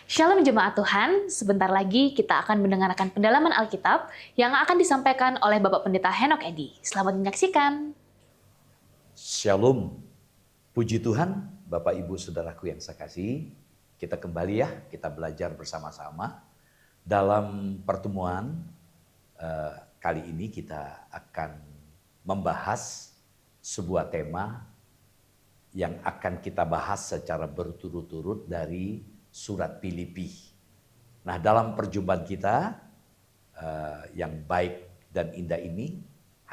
Shalom jemaat Tuhan, sebentar lagi kita akan mendengarkan pendalaman Alkitab yang akan disampaikan oleh Bapak Pendeta Henok Edi. Selamat menyaksikan. Shalom, puji Tuhan, Bapak Ibu Saudaraku yang saya kasih. Kita kembali ya, kita belajar bersama-sama. Dalam pertemuan kali ini kita akan membahas sebuah tema yang akan kita bahas secara berturut-turut dari surat Filipi. Nah, dalam perjumpaan kita yang baik dan indah ini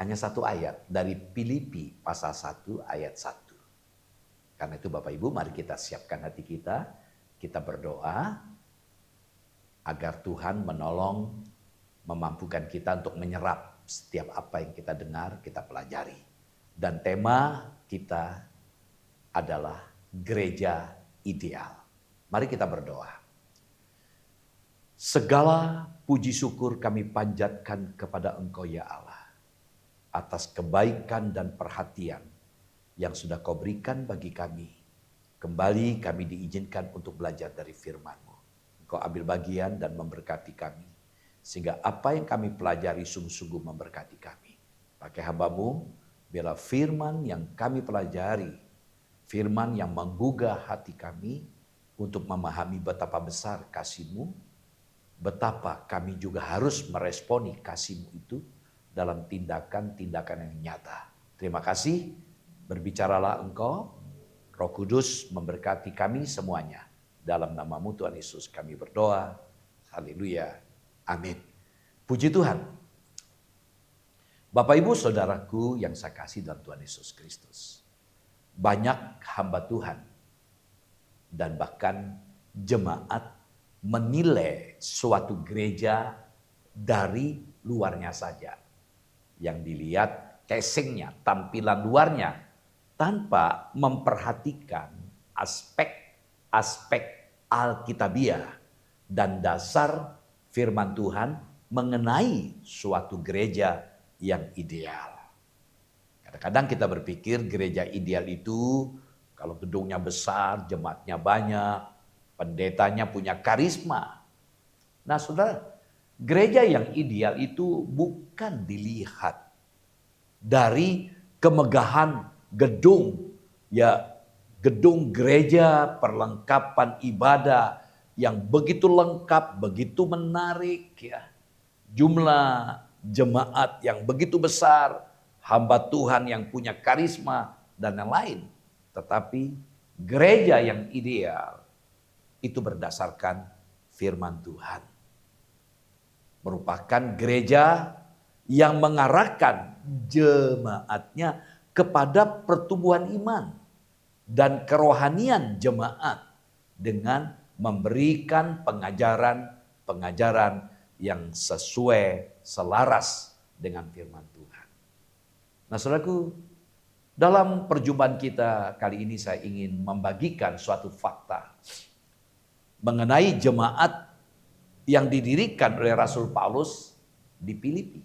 hanya satu ayat dari Filipi pasal 1 ayat 1. Karena itu Bapak Ibu, mari kita siapkan hati kita berdoa agar Tuhan menolong, memampukan kita untuk menyerap setiap apa yang kita dengar, kita pelajari. Dan tema kita adalah gereja ideal. Mari kita berdoa. Segala puji syukur kami panjatkan kepada Engkau ya Allah, atas kebaikan dan perhatian yang sudah Kau berikan bagi kami. Kembali kami diizinkan untuk belajar dari firman-Mu. Engkau ambil bagian dan memberkati kami, sehingga apa yang kami pelajari sungguh-sungguh memberkati kami. Pakai hamba-Mu, biarlah firman yang kami pelajari, firman yang menggugah hati kami, untuk memahami betapa besar kasih-Mu, betapa kami juga harus meresponi kasih-Mu itu dalam tindakan-tindakan yang nyata. Terima kasih, berbicaralah Engkau, Roh Kudus memberkati kami semuanya. Dalam nama-Mu Tuhan Yesus kami berdoa, haleluya, amin. Puji Tuhan. Bapak Ibu Saudaraku yang saya kasih dalam Tuhan Yesus Kristus. Banyak hamba Tuhan dan bahkan jemaat menilai suatu gereja dari luarnya saja. Yang dilihat casingnya, tampilan luarnya, tanpa memperhatikan aspek-aspek Alkitabiah dan dasar firman Tuhan mengenai suatu gereja yang ideal. Kadang-kadang kita berpikir gereja ideal itu kalau gedungnya besar, jemaatnya banyak, pendetanya punya karisma. Nah saudara, gereja yang ideal itu bukan dilihat dari kemegahan gedung, ya gedung gereja, perlengkapan ibadah yang begitu lengkap, begitu menarik, ya jumlah jemaat yang begitu besar, hamba Tuhan yang punya karisma dan yang lain. Tetapi gereja yang ideal itu berdasarkan firman Tuhan. Merupakan gereja yang mengarahkan jemaatnya kepada pertumbuhan iman dan kerohanian jemaat dengan memberikan pengajaran yang sesuai, selaras dengan firman Tuhan. Nah saudaraku, dalam perjumpaan kita kali ini saya ingin membagikan suatu fakta mengenai jemaat yang didirikan oleh Rasul Paulus di Filipi.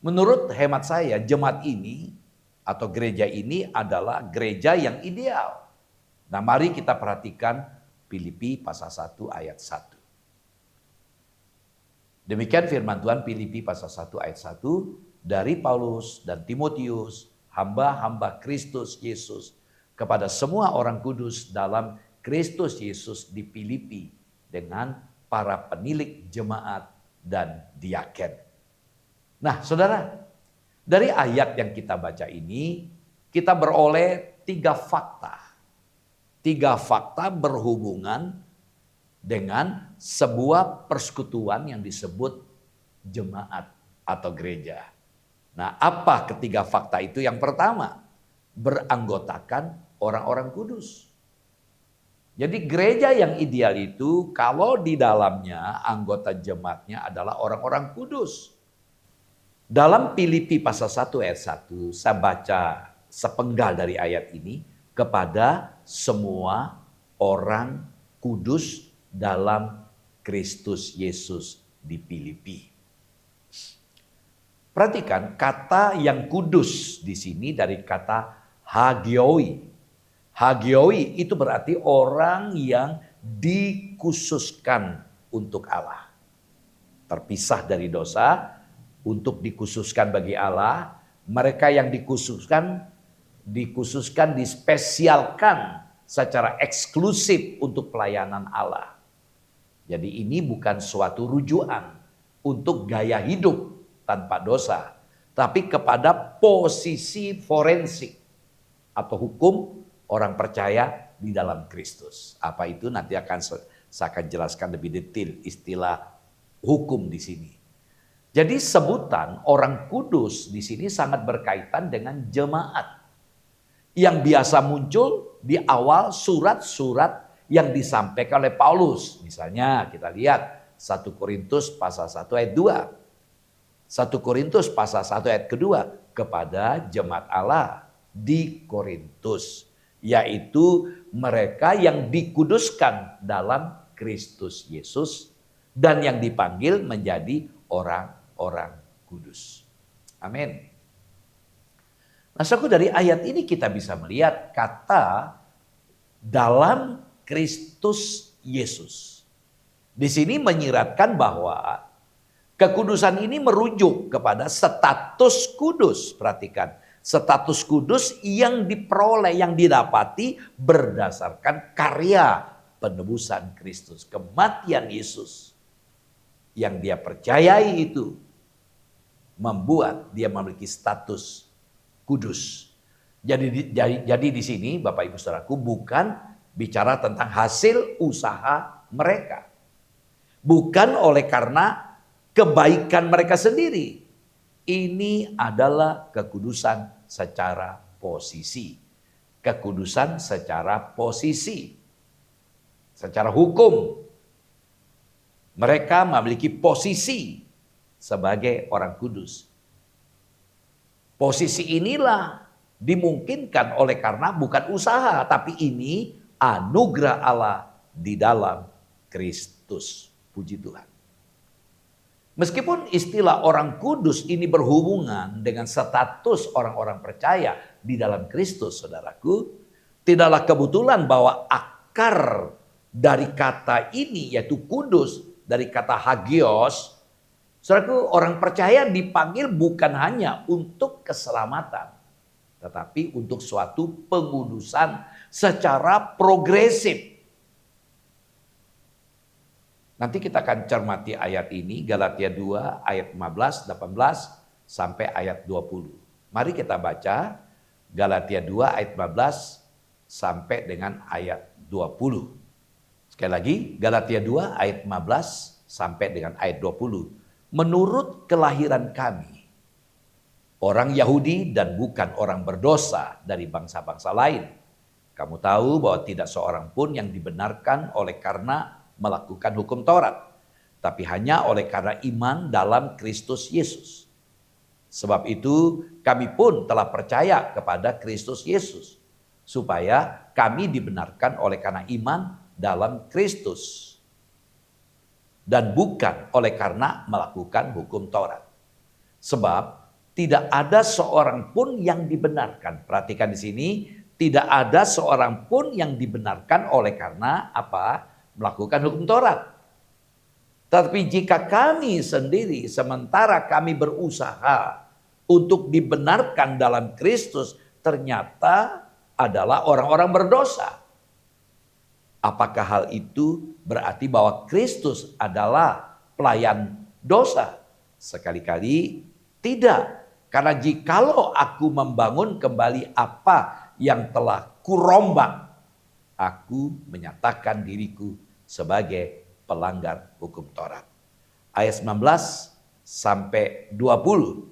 Menurut hemat saya, jemaat ini atau gereja ini adalah gereja yang ideal. Nah, mari kita perhatikan Filipi pasal 1 ayat 1. Demikian firman Tuhan, Filipi pasal 1 ayat 1, dari Paulus dan Timotius, hamba-hamba Kristus Yesus, kepada semua orang kudus dalam Kristus Yesus di Filipi, dengan para penilik jemaat dan diaken. Nah saudara, dari ayat yang kita baca ini, kita beroleh 3 fakta. 3 fakta berhubungan dengan sebuah persekutuan yang disebut jemaat atau gereja. Nah, apa ketiga fakta itu? Yang pertama, beranggotakan orang-orang kudus. Jadi gereja yang ideal itu kalau di dalamnya anggota jemaatnya adalah orang-orang kudus. Dalam Filipi pasal 1 ayat 1, saya baca sepenggal dari ayat ini, kepada semua orang kudus dalam Kristus Yesus di Filipi. Perhatikan kata yang kudus di sini dari kata hagioi. Hagioi itu berarti orang yang dikhususkan untuk Allah. Terpisah dari dosa untuk dikhususkan bagi Allah. Mereka yang dikhususkan, dispesialkan secara eksklusif untuk pelayanan Allah. Jadi ini bukan suatu rujukan untuk gaya hidup tanpa dosa, tapi kepada posisi forensik atau hukum orang percaya di dalam Kristus. Apa itu nanti saya akan jelaskan lebih detail istilah hukum di sini. Jadi sebutan orang kudus di sini sangat berkaitan dengan jemaat yang biasa muncul di awal surat-surat yang disampaikan oleh Paulus. Misalnya kita lihat 1 Korintus pasal 1 ayat 2. 1 Korintus pasal 1 ayat kedua, kepada jemaat Allah di Korintus, yaitu mereka yang dikuduskan dalam Kristus Yesus dan yang dipanggil menjadi orang-orang kudus. Amin. Nah, saudara, dari ayat ini kita bisa melihat kata dalam Kristus Yesus. Di sini menyiratkan bahwa kekudusan ini merujuk kepada status kudus. Perhatikan, status kudus yang diperoleh, yang didapati berdasarkan karya penebusan Kristus. Kematian Yesus yang dia percayai itu membuat dia memiliki status kudus. Jadi di sini Bapak Ibu Saudaraku bukan bicara tentang hasil usaha mereka. Bukan oleh karena kebaikan mereka sendiri. Ini adalah kekudusan secara posisi. Kekudusan secara posisi. Secara hukum. Mereka memiliki posisi sebagai orang kudus. Posisi inilah dimungkinkan oleh karena bukan usaha, tapi ini anugerah Allah di dalam Kristus. Puji Tuhan. Meskipun istilah orang kudus ini berhubungan dengan status orang-orang percaya di dalam Kristus, saudaraku, tidaklah kebetulan bahwa akar dari kata ini yaitu kudus, dari kata hagios, saudaraku, orang percaya dipanggil bukan hanya untuk keselamatan, tetapi untuk suatu pengudusan secara progresif. Nanti kita akan cermati ayat ini, Galatia 2 ayat 15, 18 sampai ayat 20. Mari kita baca Galatia 2 ayat 15 sampai dengan ayat 20. Sekali lagi, Galatia 2 ayat 15 sampai dengan ayat 20. Menurut kelahiran kami, orang Yahudi dan bukan orang berdosa dari bangsa-bangsa lain. Kamu tahu bahwa tidak seorang pun yang dibenarkan oleh karena melakukan hukum Taurat, tapi hanya oleh karena iman dalam Kristus Yesus. Sebab itu kami pun telah percaya kepada Kristus Yesus, supaya kami dibenarkan oleh karena iman dalam Kristus, dan bukan oleh karena melakukan hukum Taurat. Sebab tidak ada seorang pun yang dibenarkan. Perhatikan di sini, tidak ada seorang pun yang dibenarkan oleh karena apa? Melakukan hukum Taurat. Tapi jika kami sendiri, sementara kami berusaha untuk dibenarkan dalam Kristus, ternyata adalah orang-orang berdosa. Apakah hal itu berarti bahwa Kristus adalah pelayan dosa? Sekali-kali tidak. Karena jikalau aku membangun kembali apa yang telah kurombak, aku menyatakan diriku sebagai pelanggar hukum Taurat. Ayat 19 sampai 20.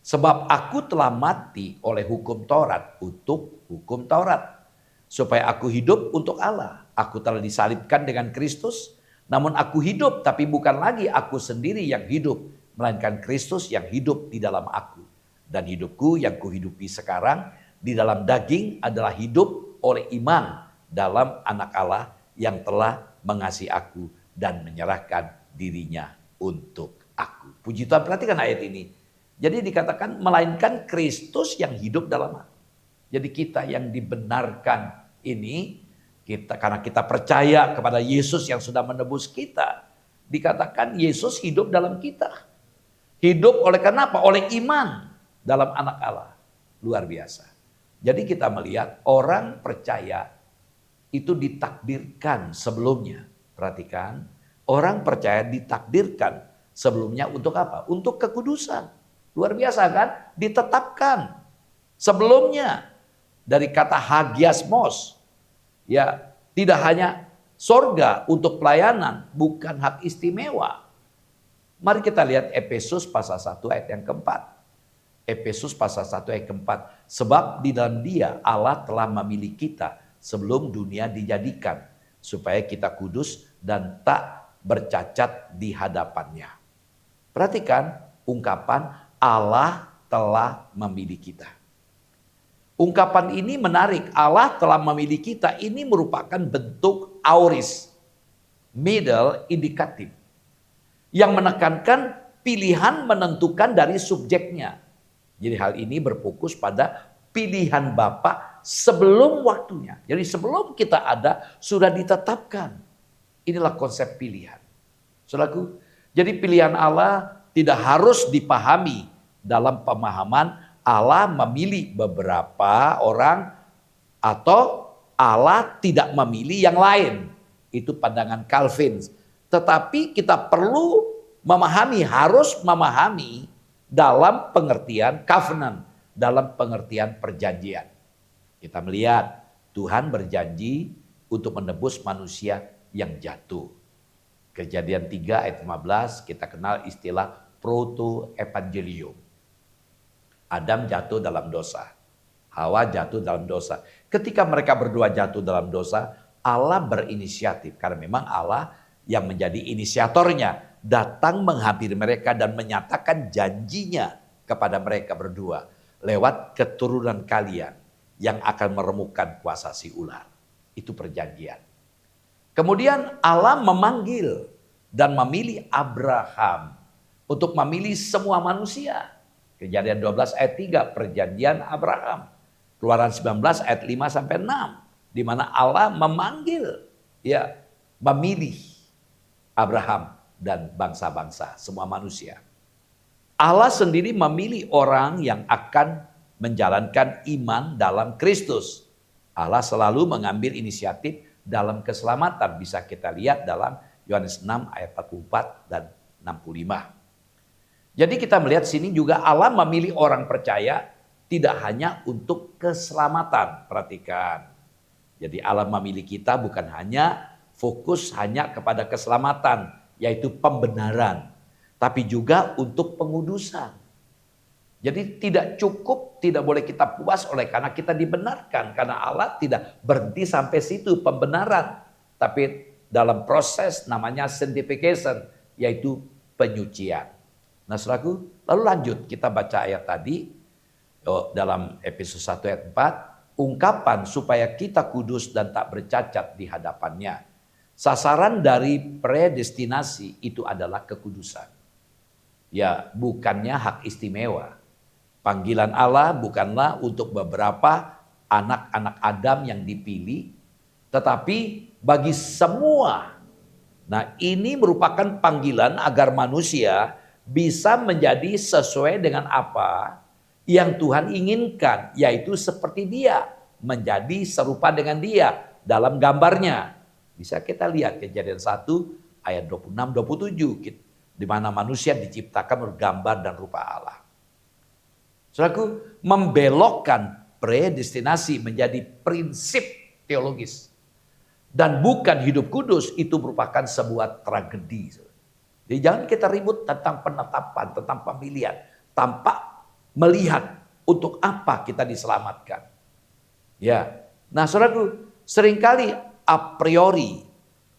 Sebab aku telah mati oleh hukum Taurat untuk hukum Taurat, supaya aku hidup untuk Allah. Aku telah disalibkan dengan Kristus, namun aku hidup, tapi bukan lagi aku sendiri yang hidup, melainkan Kristus yang hidup di dalam aku. Dan hidupku yang kuhidupi sekarang di dalam daging adalah hidup oleh iman dalam anak Allah yang telah mengasihi aku dan menyerahkan dirinya untuk aku. Puji Tuhan, perhatikan ayat ini. Jadi dikatakan melainkan Kristus yang hidup dalam aku. Jadi kita yang dibenarkan ini Karena kita percaya kepada Yesus yang sudah menebus kita. Dikatakan Yesus hidup dalam kita. Hidup oleh karena apa? Oleh iman dalam anak Allah. Luar biasa. Jadi kita melihat orang percaya itu ditakdirkan sebelumnya. Perhatikan, orang percaya ditakdirkan sebelumnya untuk apa? Untuk kekudusan. Luar biasa kan? Ditetapkan sebelumnya dari kata hagiasmos. Ya, tidak hanya sorga untuk pelayanan, bukan hak istimewa. Mari kita lihat Efesus pasal 1 ayat yang keempat. Efesus pasal 1 ayat keempat. Sebab di dalam Dia Allah telah memilih kita sebelum dunia dijadikan, supaya kita kudus dan tak bercacat di hadapannya. Perhatikan ungkapan Allah telah memilih kita. Ungkapan ini menarik. Allah telah memilih kita. Ini merupakan bentuk aorist, middle indikatif, yang menekankan pilihan menentukan dari subjeknya. Jadi hal ini berfokus pada pilihan Bapa sebelum waktunya. Jadi sebelum kita ada sudah ditetapkan. Inilah konsep pilihan. Saudaraku, jadi pilihan Allah tidak harus dipahami dalam pemahaman Allah memilih beberapa orang atau Allah tidak memilih yang lain. Itu pandangan Calvin. Tetapi kita perlu memahami, harus memahami dalam pengertian covenant, dalam pengertian perjanjian. Kita melihat Tuhan berjanji untuk menebus manusia yang jatuh. Kejadian 3 ayat 15 kita kenal istilah proto-evangelium. Adam jatuh dalam dosa. Hawa jatuh dalam dosa. Ketika mereka berdua jatuh dalam dosa, Allah berinisiatif. Karena memang Allah yang menjadi inisiatornya. Datang menghampiri mereka dan menyatakan janjinya kepada mereka berdua. Lewat keturunan kalian yang akan meremukkan kuasa si ular. Itu perjanjian. Kemudian Allah memanggil dan memilih Abraham untuk memilih semua manusia. Kejadian 12 ayat 3 perjanjian Abraham. Keluaran 19 ayat 5 sampai 6 di mana Allah memanggil, ya, memilih Abraham dan bangsa-bangsa, semua manusia. Allah sendiri memilih orang yang akan menjalankan iman dalam Kristus. Allah selalu mengambil inisiatif dalam keselamatan, bisa kita lihat dalam Yohanes 6 ayat 44 dan 65. Jadi kita melihat sini juga Allah memilih orang percaya tidak hanya untuk keselamatan. Perhatikan. Jadi Allah memilih kita bukan hanya fokus hanya kepada keselamatan, yaitu pembenaran. Tapi juga untuk pengudusan. Jadi tidak cukup, tidak boleh kita puas oleh karena kita dibenarkan. Karena Allah tidak berhenti sampai situ pembenaran. Tapi dalam proses namanya sanctification, yaitu penyucian. Nah saudaraku, lalu lanjut kita baca ayat tadi dalam Efesus 1 ayat 4. Ungkapan supaya kita kudus dan tak bercacat di hadapannya. Sasaran dari predestinasi itu adalah kekudusan. Ya, bukannya hak istimewa. Panggilan Allah bukanlah untuk beberapa anak-anak Adam yang dipilih, tetapi bagi semua. Nah, ini merupakan panggilan agar manusia bisa menjadi sesuai dengan apa yang Tuhan inginkan, yaitu seperti Dia, menjadi serupa dengan Dia dalam gambarnya. Bisa kita lihat Kejadian 1 ayat 26-27 di mana manusia diciptakan bergambar dan rupa Allah. Saudaraku, membelokkan predestinasi menjadi prinsip teologis dan bukan hidup kudus itu merupakan sebuah tragedi. Jadi jangan kita ribut tentang penetapan, tentang pemilihan tanpa melihat untuk apa kita diselamatkan. Ya. Nah, saudaraku, seringkali a priori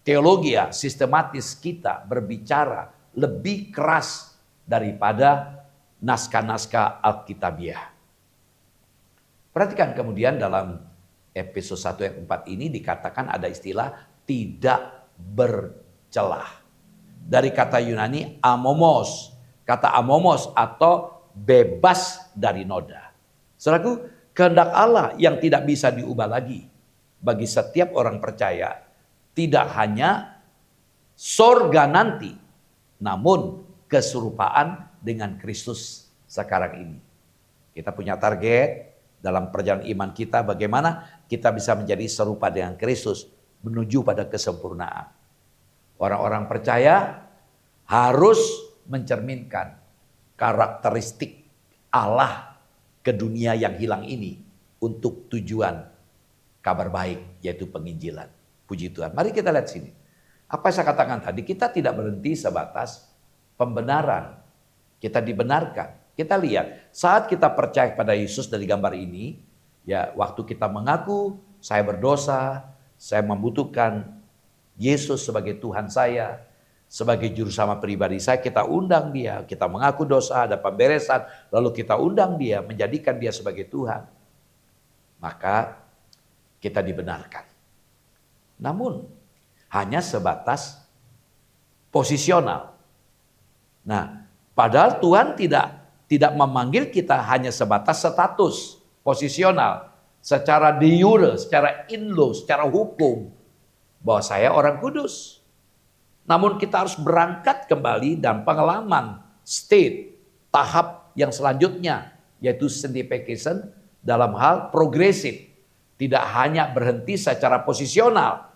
teologi sistematis kita berbicara lebih keras daripada naskah-naskah Alkitabiah. Perhatikan kemudian dalam Efesus 1 ayat 4 ini dikatakan ada istilah tidak bercelah. Dari kata Yunani amomos. Kata amomos atau bebas dari noda. Saudaraku, kehendak Allah yang tidak bisa diubah lagi. bagi setiap orang percaya tidak hanya sorga nanti, namun keserupaan dengan Kristus sekarang ini. Kita punya target dalam perjalanan iman kita, bagaimana kita bisa menjadi serupa dengan Kristus menuju pada kesempurnaan. Orang-orang percaya harus mencerminkan karakteristik Allah ke dunia yang hilang ini untuk tujuan kabar baik, yaitu penginjilan. Puji Tuhan. Mari kita lihat sini. Apa yang saya katakan tadi, kita tidak berhenti sebatas pembenaran. Kita dibenarkan. Kita lihat, saat kita percaya pada Yesus dari gambar ini, ya waktu kita mengaku, saya berdosa, saya membutuhkan Yesus sebagai Tuhan saya, sebagai juru selamat pribadi saya, kita undang dia, kita mengaku dosa, ada pemberesan, lalu kita undang dia, menjadikan dia sebagai Tuhan. Maka kita dibenarkan. Namun, hanya sebatas posisional. Nah, padahal Tuhan tidak memanggil kita hanya sebatas status posisional, secara de jure, secara in law, secara hukum, bahwa saya orang kudus. Namun kita harus berangkat kembali dan pengalaman state, tahap yang selanjutnya, yaitu sanctification dalam hal progresif. Tidak hanya berhenti secara posisional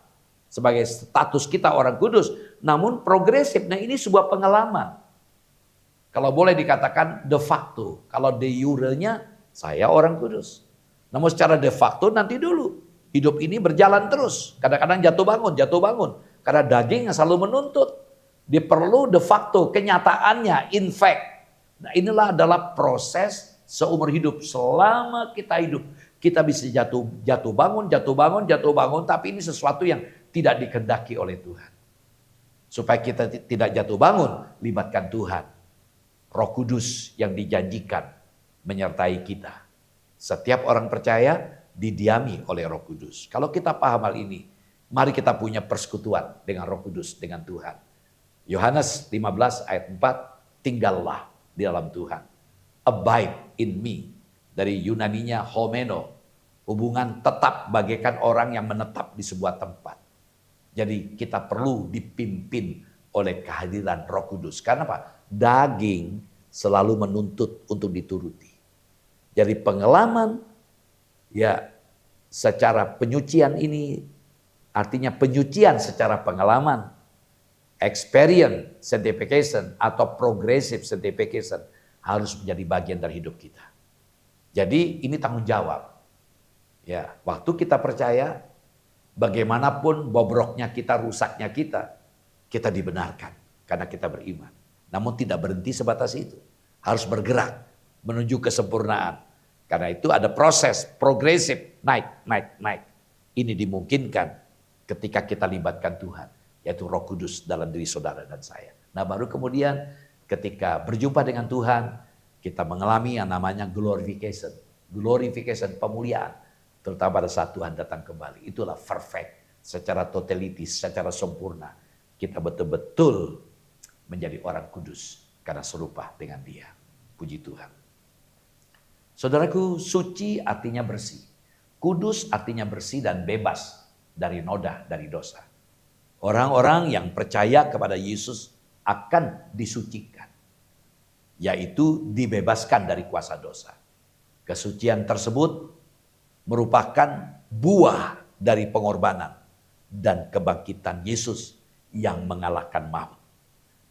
sebagai status kita orang kudus, namun progresif. Nah, ini sebuah pengalaman. Kalau boleh dikatakan de facto, kalau de jure-nya saya orang kudus. Namun secara de facto nanti dulu. Hidup ini berjalan terus. Kadang-kadang jatuh bangun. Karena daging yang selalu menuntut. Dia perlu de facto, kenyataannya, in fact. Nah, inilah adalah proses seumur hidup. Selama kita hidup, kita bisa jatuh bangun. Tapi ini sesuatu yang tidak dikehendaki oleh Tuhan. Supaya kita tidak jatuh bangun, libatkan Tuhan. Roh Kudus yang dijanjikan menyertai kita. Setiap orang percaya didiami oleh Roh Kudus. Kalau kita paham hal ini, mari kita punya persekutuan dengan Roh Kudus, dengan Tuhan. Yohanes 15 ayat 4, tinggallah di dalam Tuhan. Abide in me. Dari Yunaninya homeno. Hubungan tetap bagaikan orang yang menetap di sebuah tempat. Jadi kita perlu dipimpin oleh kehadiran Roh Kudus. Karena apa? Daging selalu menuntut untuk dituruti. Jadi pengalaman, ya secara penyucian ini, artinya penyucian secara pengalaman, experience sanctification atau progressive sanctification harus menjadi bagian dari hidup kita. Jadi ini tanggung jawab. Ya, waktu kita percaya, bagaimanapun bobroknya kita, rusaknya kita dibenarkan karena kita beriman. Namun tidak berhenti sebatas itu. Harus bergerak menuju kesempurnaan. Karena itu ada proses progresif, naik. Ini dimungkinkan ketika kita libatkan Tuhan, yaitu Roh Kudus dalam diri saudara dan saya. Nah, baru kemudian ketika berjumpa dengan Tuhan, kita mengalami yang namanya glorification. Glorification, pemuliaan. Terutama pada saat Tuhan datang kembali. Itulah perfect, secara totality, secara sempurna. Kita betul-betul menjadi orang kudus karena serupa dengan Dia. Puji Tuhan. Saudaraku, suci artinya bersih. Kudus artinya bersih dan bebas dari noda, dari dosa. Orang-orang yang percaya kepada Yesus akan disucikan. Yaitu dibebaskan dari kuasa dosa. Kesucian tersebut merupakan buah dari pengorbanan dan kebangkitan Yesus yang mengalahkan maut.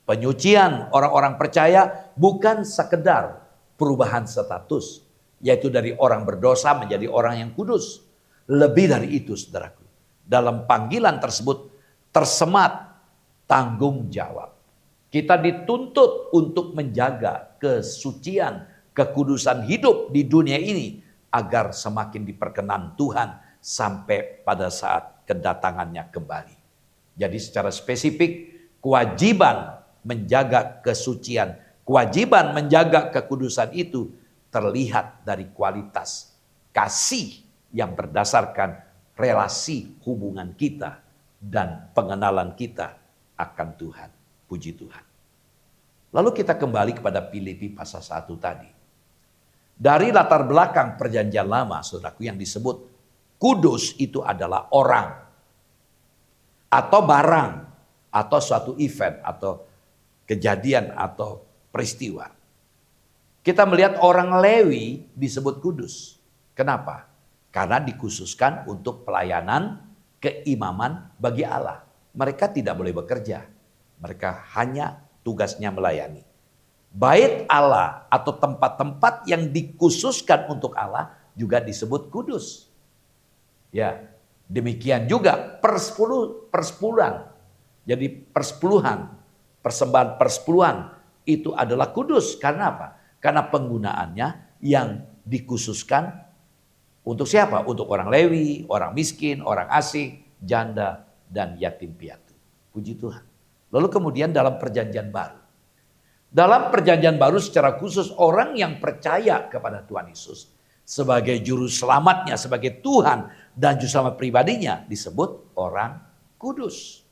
Penyucian orang-orang percaya bukan sekedar perubahan status, yaitu dari orang berdosa menjadi orang yang kudus. Lebih dari itu, saudaraku. Dalam panggilan tersebut tersemat tanggung jawab. Kita dituntut untuk menjaga kesucian, kekudusan hidup di dunia ini agar semakin diperkenan Tuhan sampai pada saat kedatangannya kembali. Jadi secara spesifik, kewajiban menjaga kesucian, kewajiban menjaga kekudusan itu terlihat dari kualitas kasih yang berdasarkan relasi hubungan kita dan pengenalan kita akan Tuhan. Puji Tuhan. Lalu kita kembali kepada Filipi pasal 1 tadi. Dari latar belakang perjanjian lama, saudaraku, yang disebut Kudus itu adalah orang atau barang atau suatu event atau kejadian atau peristiwa. Kita melihat orang Lewi disebut kudus. Kenapa? Karena dikhususkan untuk pelayanan keimaman bagi Allah. Mereka tidak boleh bekerja. Mereka hanya tugasnya melayani. Bait Allah atau tempat-tempat yang dikhususkan untuk Allah juga disebut kudus. Ya, demikian juga persepuluhan. Jadi persepuluhan, persembahan persepuluhan itu adalah kudus. Karena apa? Karena penggunaannya yang dikhususkan untuk siapa? Untuk orang Lewi, orang miskin, orang asing, janda, dan yatim piatu. Puji Tuhan. Lalu kemudian dalam perjanjian baru. Dalam perjanjian baru secara khusus orang yang percaya kepada Tuhan Yesus sebagai juru selamatnya, sebagai Tuhan dan juru selamat pribadinya disebut orang kudus.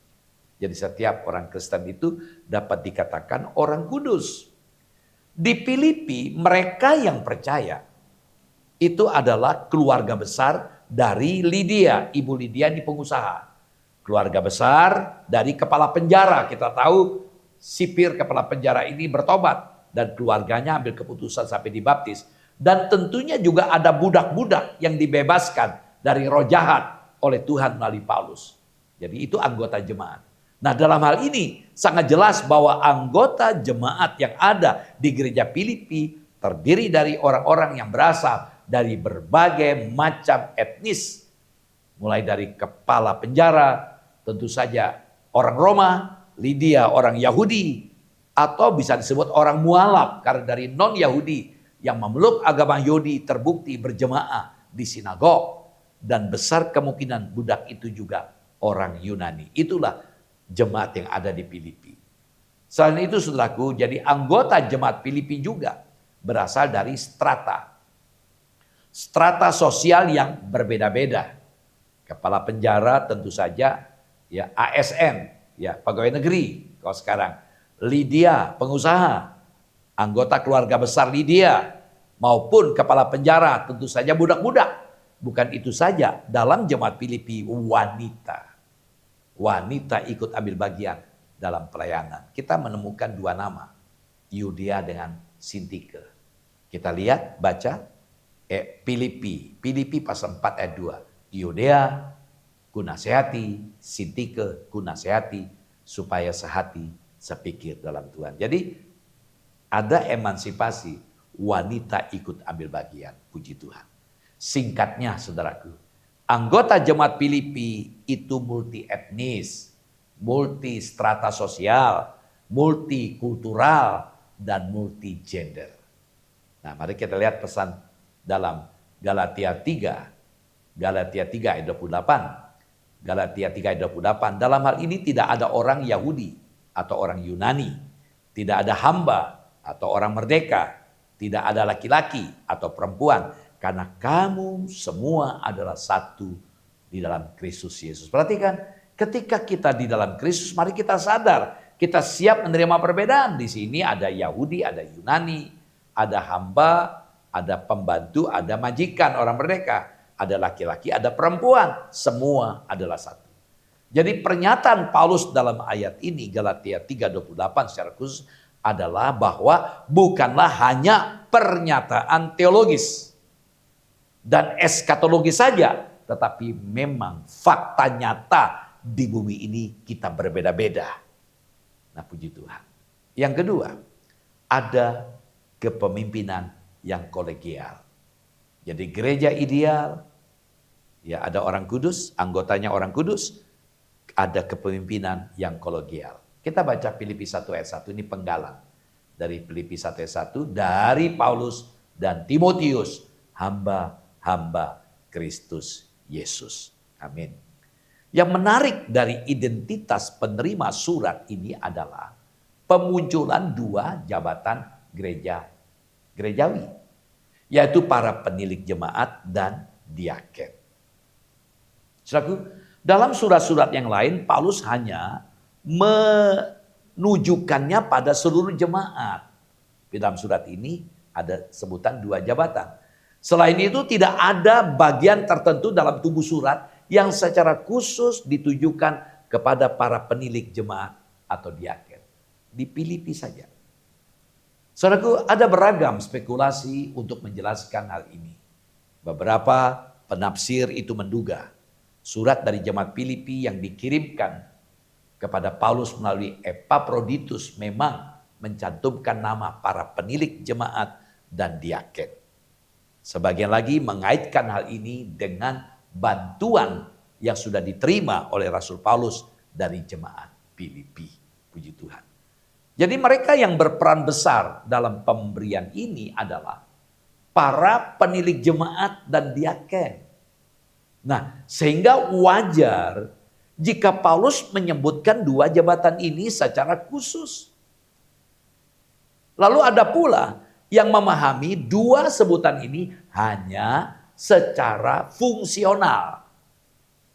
Jadi setiap orang Kristen itu dapat dikatakan orang kudus. Di Filipi mereka yang percaya itu adalah keluarga besar dari Lydia, Ibu Lydia di pengusaha. Keluarga besar dari kepala penjara. Kita tahu sipir kepala penjara ini bertobat dan keluarganya ambil keputusan sampai dibaptis. Dan tentunya juga ada budak-budak yang dibebaskan dari roh jahat oleh Tuhan melalui Paulus. Jadi itu anggota jemaat. Nah, dalam hal ini sangat jelas bahwa anggota jemaat yang ada di gereja Filipi terdiri dari orang-orang yang berasal dari berbagai macam etnis. Mulai dari kepala penjara, tentu saja orang Roma, Lydia orang Yahudi, atau bisa disebut orang mualaf karena dari non-Yahudi yang memeluk agama Yahudi terbukti berjemaah di sinagog. Dan besar kemungkinan budak itu juga orang Yunani. Itulah jemaat yang ada di Filipi. Selain itu saudaraku, jadi anggota jemaat Filipi juga berasal dari strata. Strata sosial yang berbeda-beda. Kepala penjara tentu saja ya ASN, ya pegawai negeri kalau sekarang. Lydia pengusaha, anggota keluarga besar Lydia maupun kepala penjara tentu saja budak-budak. Bukan itu saja, dalam jemaat Filipi wanita. Wanita ikut ambil bagian dalam pelayanan. Kita menemukan dua nama, Yudia dengan Sintike. Kita lihat, baca, Filipi pasal 4 ayat 2. Yudea, ku nasihati, Sintike, ku nasihati, supaya sehati, sepikir dalam Tuhan. Jadi ada emansipasi, wanita ikut ambil bagian, puji Tuhan. Singkatnya saudaraku, anggota jemaat Filipi itu multi etnis, multi strata sosial, multikultural, dan multi gender. Nah, mari kita lihat pesan dalam Galatia 3 ayat 28. Galatia 3 ayat 28. Dalam hal ini tidak ada orang Yahudi atau orang Yunani, tidak ada hamba atau orang merdeka, tidak ada laki-laki atau perempuan, karena kamu semua adalah satu di dalam Kristus Yesus. Perhatikan, ketika kita di dalam Kristus, mari kita sadar, kita siap menerima perbedaan. Di sini ada Yahudi, ada Yunani, ada hamba, ada pembantu, ada majikan, orang merdeka, ada laki-laki, ada perempuan. Semua adalah satu. Jadi pernyataan Paulus dalam ayat ini, Galatia 3:28 secara khusus, adalah bahwa bukanlah hanya pernyataan teologis dan eskatologis saja, tetapi memang fakta nyata di bumi ini kita berbeda-beda. Nah, puji Tuhan. Yang kedua, ada kepemimpinan yang kolegial. Jadi gereja ideal, ya ada orang kudus, anggotanya orang kudus, ada kepemimpinan yang kolegial. Kita baca Filipi 1 ayat 1, ini penggalan dari Filipi 1 ayat 1, dari Paulus dan Timotius, hamba Kristus Yesus. Amin. Yang menarik dari identitas penerima surat ini adalah pemunculan dua jabatan gerejawi, yaitu para penilik jemaat dan diaken. Saudaraku, dalam surat-surat yang lain Paulus hanya menunjukkannya pada seluruh jemaat. Di dalam surat ini ada sebutan dua jabatan. Selain itu tidak ada bagian tertentu dalam tubuh surat yang secara khusus ditujukan kepada para penilik jemaat atau diaken. Di Filipi saja. Saudaraku, ada beragam spekulasi untuk menjelaskan hal ini. Beberapa penafsir itu menduga surat dari jemaat Filipi yang dikirimkan kepada Paulus melalui Epaphroditus memang mencantumkan nama para penilik jemaat dan diaken. Sebagian lagi mengaitkan hal ini dengan bantuan yang sudah diterima oleh Rasul Paulus dari jemaat Filipi. Puji Tuhan. Jadi mereka yang berperan besar dalam pemberian ini adalah para penilik jemaat dan diaken. Nah, sehingga wajar jika Paulus menyebutkan dua jabatan ini secara khusus. Lalu ada pula yang memahami dua sebutan ini hanya secara fungsional.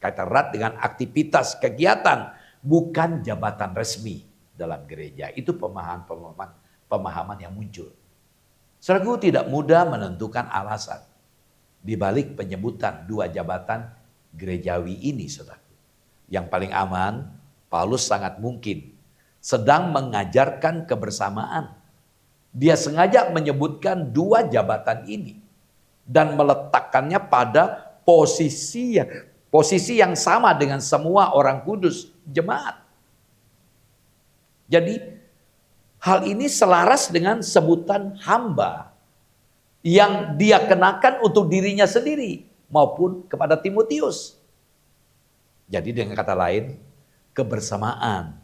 Kaitan erat dengan aktivitas kegiatan, bukan jabatan resmi dalam gereja. Itu pemahaman yang muncul. Saudaraku, tidak mudah menentukan alasan di balik penyebutan dua jabatan gerejawi ini, saudaraku. Yang paling aman, Paulus sangat mungkin sedang mengajarkan kebersamaan. Dia sengaja menyebutkan dua jabatan ini dan meletakkannya pada posisi yang sama dengan semua orang kudus jemaat. Jadi hal ini selaras dengan sebutan hamba yang dia kenakan untuk dirinya sendiri maupun kepada Timotius. Jadi dengan kata lain, kebersamaan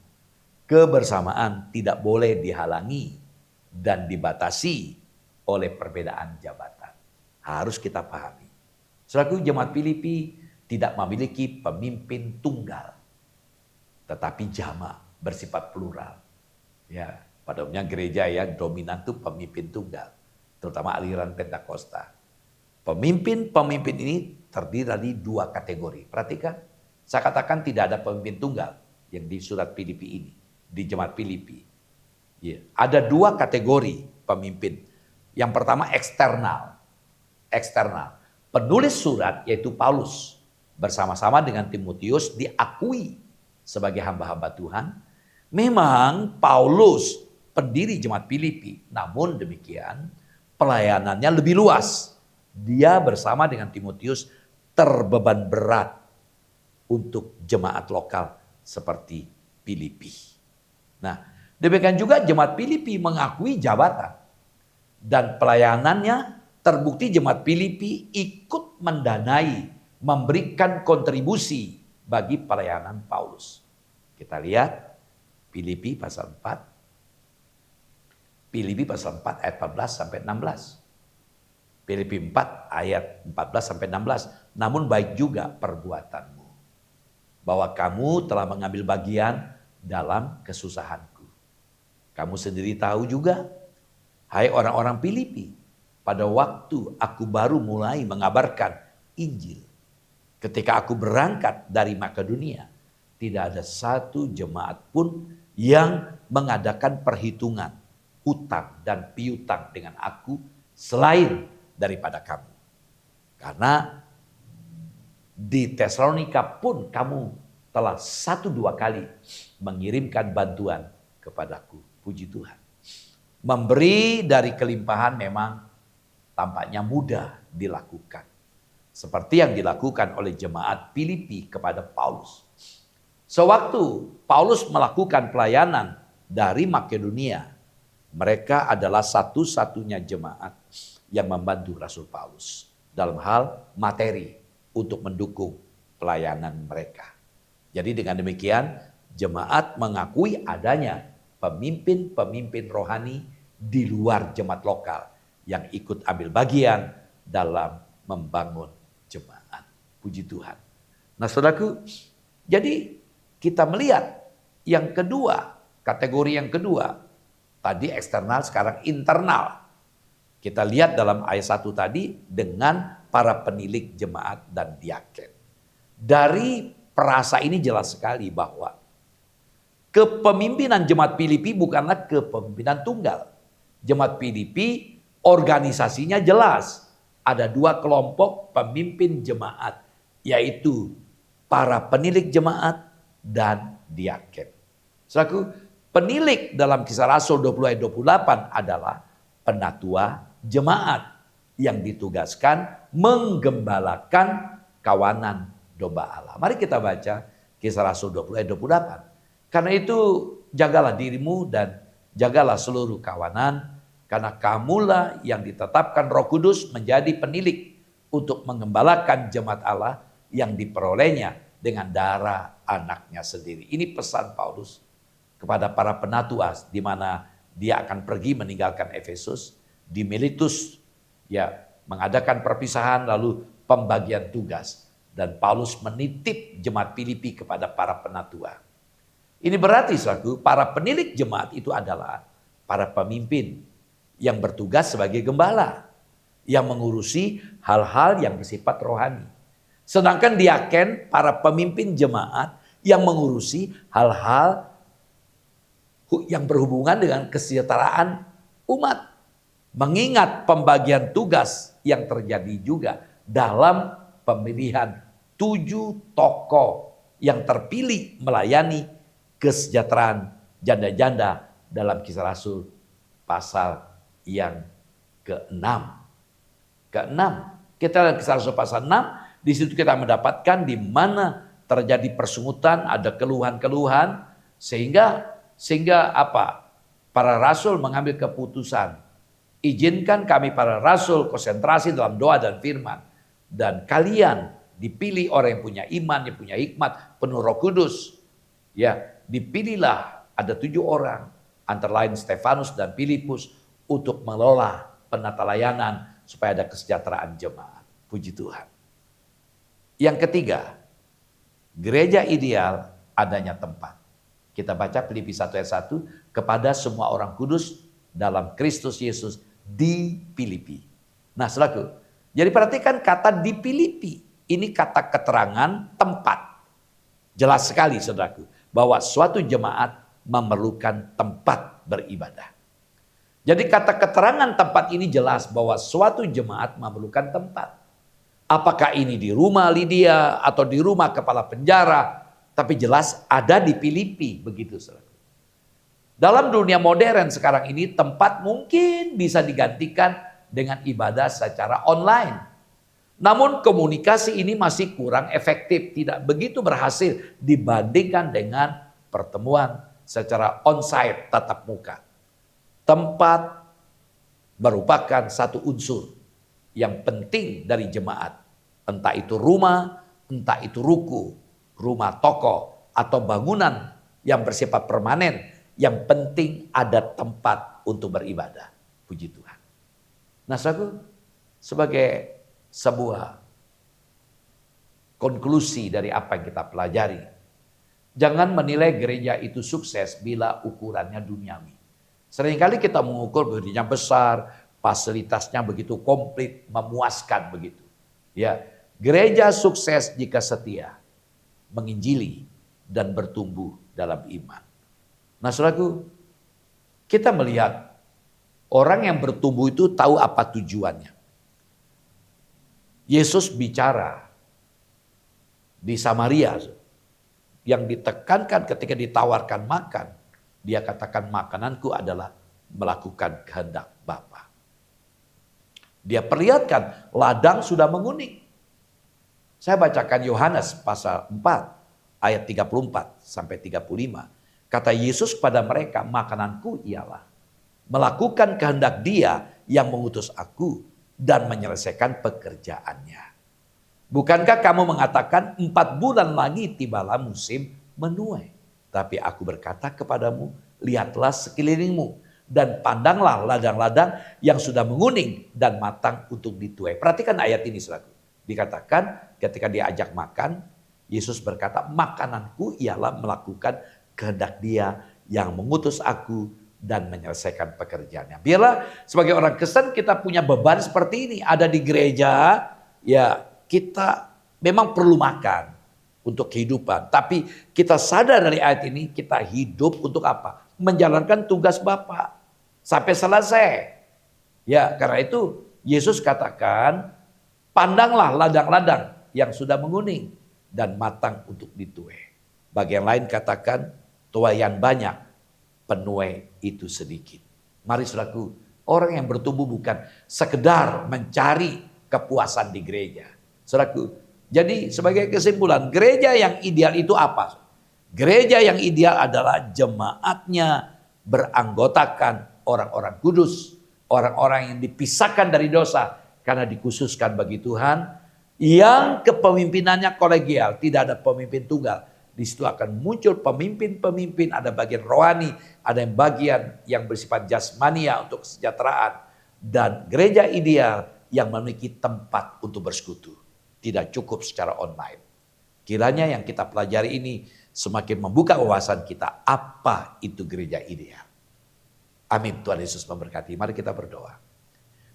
tidak boleh dihalangi dan dibatasi oleh perbedaan jabatan. Harus kita pahami. Saudaraku, jemaat Filipi tidak memiliki pemimpin tunggal, tetapi jamaah bersifat plural. Ya, pada umumnya gereja yang dominan itu pemimpin tunggal, terutama aliran Pentakosta. Pemimpin ini terdiri dari dua kategori. Perhatikan, saya katakan tidak ada pemimpin tunggal yang di surat Filipi ini, di jemaat Filipi. Ya, ada dua kategori pemimpin. Yang pertama eksternal. Penulis surat yaitu Paulus bersama-sama dengan Timotius diakui sebagai hamba-hamba Tuhan. Memang Paulus pendiri jemaat Filipi, namun demikian pelayanannya lebih luas. Dia bersama dengan Timotius terbeban berat untuk jemaat lokal seperti Filipi. Nah, demikian juga jemaat Filipi mengakui jabatan. Dan pelayanannya terbukti jemaat Filipi ikut mendanai, memberikan kontribusi bagi pelayanan Paulus. Kita lihat Filipi pasal 4. Filipi pasal 4 ayat 14 sampai 16. Filipi 4 ayat 14 sampai 16. Namun baik juga perbuatanmu, bahwa kamu telah mengambil bagian dalam kesusahanku. Kamu sendiri tahu juga, hai orang-orang Filipi, pada waktu aku baru mulai mengabarkan Injil, ketika aku berangkat dari Makedonia, tidak ada satu jemaat pun yang mengadakan perhitungan hutang dan piutang dengan aku selain daripada kamu. Karena di Tesalonika pun kamu telah 1-2 kali mengirimkan bantuan kepadaku. Puji Tuhan. Memberi dari kelimpahan memang tampaknya mudah dilakukan. Seperti yang dilakukan oleh jemaat Filipi kepada Paulus. Sewaktu Paulus melakukan pelayanan dari Makedonia, mereka adalah satu-satunya jemaat yang membantu Rasul Paulus dalam hal materi untuk mendukung pelayanan mereka. Jadi dengan demikian jemaat mengakui adanya pemimpin-pemimpin rohani di luar jemaat lokal yang ikut ambil bagian dalam membangun jemaat. Puji Tuhan. Nah saudaraku, jadi kita melihat yang kedua, kategori yang kedua, tadi eksternal sekarang internal. Kita lihat dalam ayat 1 tadi dengan para penilik jemaat dan diaken. Dari perasa ini jelas sekali bahwa kepemimpinan jemaat Filipi bukanlah kepemimpinan tunggal. Jemaat Filipi organisasinya jelas. ada dua kelompok pemimpin jemaat, yaitu para penilik jemaat dan diaken. Saudaraku, penilik dalam Kisah Rasul 20 ayat 28 adalah penatua jemaat yang ditugaskan menggembalakan kawanan domba Allah. Mari kita baca Kisah Rasul 20 ayat 28. Karena itu jagalah dirimu dan jagalah seluruh kawanan, karena kamulah yang ditetapkan Roh Kudus menjadi penilik untuk menggembalakan jemaat Allah yang diperolehnya dengan darah anaknya sendiri. Ini pesan Paulus kepada para penatua, di mana dia akan pergi meninggalkan Efesus, di Miletus ya mengadakan perpisahan lalu pembagian tugas, dan Paulus menitip jemaat Filipi kepada para penatua. Ini berarti saudaraku, para penilik jemaat itu adalah para pemimpin yang bertugas sebagai gembala, yang mengurusi hal-hal yang bersifat rohani. Sedangkan diaken, para pemimpin jemaat yang mengurusi hal-hal yang berhubungan dengan kesejahteraan umat. Mengingat pembagian tugas yang terjadi juga dalam pemilihan 7 tokoh yang terpilih melayani kesejahteraan janda-janda dalam Kisah Rasul pasal yang ke-6. Kita lihat Kisah Rasul pasal 6, di situ kita mendapatkan di mana terjadi persungutan, ada keluhan-keluhan, sehingga apa? Para rasul mengambil keputusan, izinkan kami para rasul konsentrasi dalam doa dan firman, dan kalian dipilih orang yang punya iman, yang punya hikmat, penuh Roh Kudus. Ya, dipilihlah ada 7 orang, antara lain Stefanus dan Filipus, untuk mengelola penata layanan supaya ada kesejahteraan jemaat. Puji Tuhan. Yang ketiga, gereja ideal adanya tempat. Kita baca Filipi 1 ayat 1, kepada semua orang kudus dalam Kristus Yesus di Filipi. Nah, saudaraku, jadi perhatikan kata di Filipi. Ini kata keterangan tempat. Jelas sekali saudaraku, bahwa suatu jemaat memerlukan tempat beribadah. Jadi kata keterangan tempat ini jelas bahwa suatu jemaat memerlukan tempat. Apakah ini di rumah Lydia atau di rumah kepala penjara, tapi jelas ada di Filipi, begitu saudara. Dalam dunia modern sekarang ini, tempat mungkin bisa digantikan dengan ibadah secara online. Namun komunikasi ini masih kurang efektif, tidak begitu berhasil dibandingkan dengan pertemuan secara onsite tatap muka. Tempat merupakan satu unsur yang penting dari jemaat. Entah itu rumah, entah itu ruku, rumah toko, atau bangunan yang bersifat permanen. Yang penting ada tempat untuk beribadah. Puji Tuhan. Nah, saudaraku, sebagai sebuah konklusi dari apa yang kita pelajari, jangan menilai gereja itu sukses bila ukurannya duniawi. Seringkali kita mengukur gereja besar, fasilitasnya begitu komplit, memuaskan begitu. Ya, gereja sukses jika setia, menginjili dan bertumbuh dalam iman. Nah, saudaraku, kita melihat orang yang bertumbuh itu tahu apa tujuannya. Yesus bicara di Samaria yang ditekankan ketika ditawarkan makan. Dia katakan makananku adalah melakukan kehendak Bapa. Dia perlihatkan ladang sudah menguning. Saya bacakan Yohanes pasal 4 ayat 34 sampai 35. Kata Yesus kepada mereka, makananku ialah melakukan kehendak Dia yang mengutus aku dan menyelesaikan pekerjaannya. Bukankah kamu mengatakan 4 bulan lagi tibalah musim menuai? Tapi aku berkata kepadamu, lihatlah sekelilingmu dan pandanglah ladang-ladang yang sudah menguning dan matang untuk dituai. Perhatikan ayat ini saudaraku. Dikatakan ketika diajak makan, Yesus berkata, makananku ialah melakukan kehendak Dia yang mengutus aku dan menyelesaikan pekerjaannya. Biarlah sebagai orang Kristen kita punya beban seperti ini. Ada di gereja, ya kita memang perlu makan untuk kehidupan. Tapi kita sadar dari ayat ini, kita hidup untuk apa? Menjalankan tugas Bapa sampai selesai. Ya, karena itu Yesus katakan Pandanglah ladang-ladang yang sudah menguning dan matang untuk dituai. Bagian lain katakan, tuaian banyak, penuai itu sedikit. Mari saudaraku, orang yang bertumbuh bukan sekedar mencari kepuasan di gereja. Saudaraku, jadi sebagai kesimpulan, gereja yang ideal itu apa? Gereja yang ideal adalah jemaatnya beranggotakan orang-orang kudus, orang-orang yang dipisahkan dari dosa karena dikhususkan bagi Tuhan, yang kepemimpinannya kolegial, tidak ada pemimpin tunggal. Di situ akan muncul pemimpin-pemimpin, ada bagian rohani, ada yang bagian yang bersifat jasmania untuk kesejahteraan. Dan gereja ideal yang memiliki tempat untuk bersekutu. Tidak cukup secara online. Kiranya yang kita pelajari ini semakin membuka wawasan kita apa itu gereja ideal. Amin. Tuhan Yesus memberkati. Mari kita berdoa.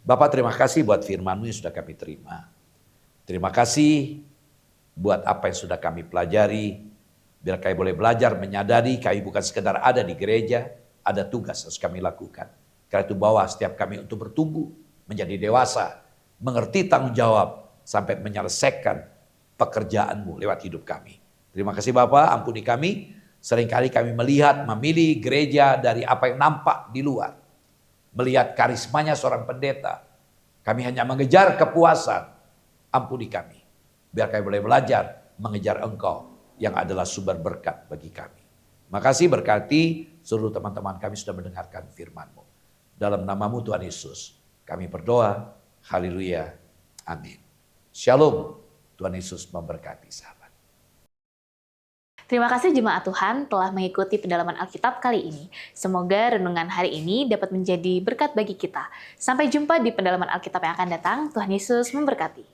Bapak, terima kasih buat firman-Mu yang sudah kami terima. Terima kasih buat apa yang sudah kami pelajari. Biar kami boleh belajar menyadari kami bukan sekedar ada di gereja, ada tugas harus kami lakukan. Karena itu bawa setiap kami untuk bertumbuh, menjadi dewasa, mengerti tanggung jawab, sampai menyelesaikan pekerjaan-Mu lewat hidup kami. Terima kasih Bapak, ampuni kami. Seringkali kami melihat, memilih gereja dari apa yang nampak di luar. Melihat karismanya seorang pendeta. Kami hanya mengejar kepuasan. Ampuni kami. Biar kami boleh belajar mengejar Engkau yang adalah sumber berkat bagi kami. Makasih berkati seluruh teman-teman kami sudah mendengarkan firman-Mu. Dalam nama-Mu Tuhan Yesus kami berdoa. Haleluya. Amin. Shalom. Tuhan Yesus memberkati sahabat. Terima kasih jemaat Tuhan telah mengikuti pendalaman Alkitab kali ini. Semoga renungan hari ini dapat menjadi berkat bagi kita. Sampai jumpa di pendalaman Alkitab yang akan datang. Tuhan Yesus memberkati.